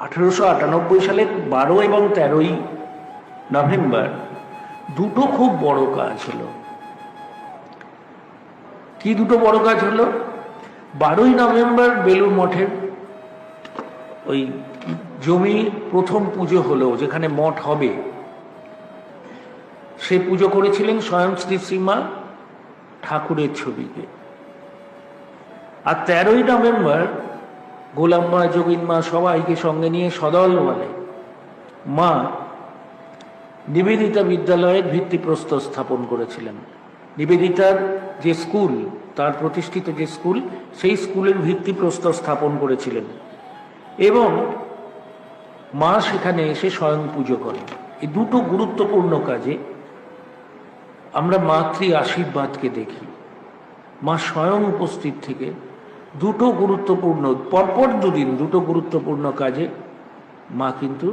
1898 সালে 12 এবং 13ই নভেম্বর দুটো খুব বড় কাজ হলো। কি দুটো বড় কাজ হলো? 12ই নভেম্বর বেলুড় মঠের ওই জমি প্রথম পুজো হলো, যেখানে মঠ হবে, সে পুজো করেছিলেন স্বয়ং শ্রী শ্রীমা ঠাকুরের ছবিকে। আর 13ই নভেম্বর গোলাম্মা, যোগিনমা সবাইকে সঙ্গে নিয়ে সদল বলে মা নিবেদিতা বিদ্যালয়ের ভিত্তিপ্রস্তর স্থাপন করেছিলেন। নিবেদিতার যে স্কুল, তার প্রতিষ্ঠিত যে স্কুল, সেই স্কুলের ভিত্তিপ্রস্তর স্থাপন করেছিলেন এবং মা সেখানে এসে স্বয়ং পুজো করেন। এই দুটো গুরুত্বপূর্ণ কাজে আমরা মাতৃ আশীর্বাদকে দেখি। মা স্বয়ং উপস্থিত থেকে দুটো গুরুত্বপূর্ণ, পরপর দুদিন দুটো গুরুত্বপূর্ণ কাজে মা কিন্তু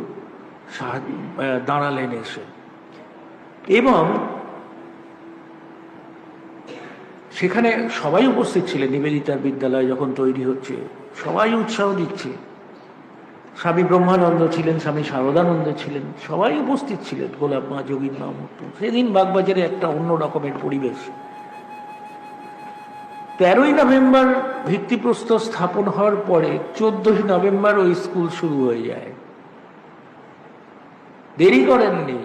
দাঁড়ালেন এসে। এবং সেখানে সবাই উপস্থিত ছিলেন। নিবেদিতার বিদ্যালয় যখন তৈরি হচ্ছে সবাই উৎসাহ দিচ্ছে। স্বামী ব্রহ্মানন্দ ছিলেন, স্বামী শারদানন্দ ছিলেন, সবাই উপস্থিত ছিলেন, গোলাপমা, যোগিনমা মুক্ত। সেদিন বাগবাজারে একটা অন্য রকমের পরিবেশ। 13ই নভেম্বর ভিত্তিপ্রস্তর স্থাপন হওয়ার পরে 14ই নভেম্বর ওই স্কুল শুরু হয়ে যায়। দেরি করেননি।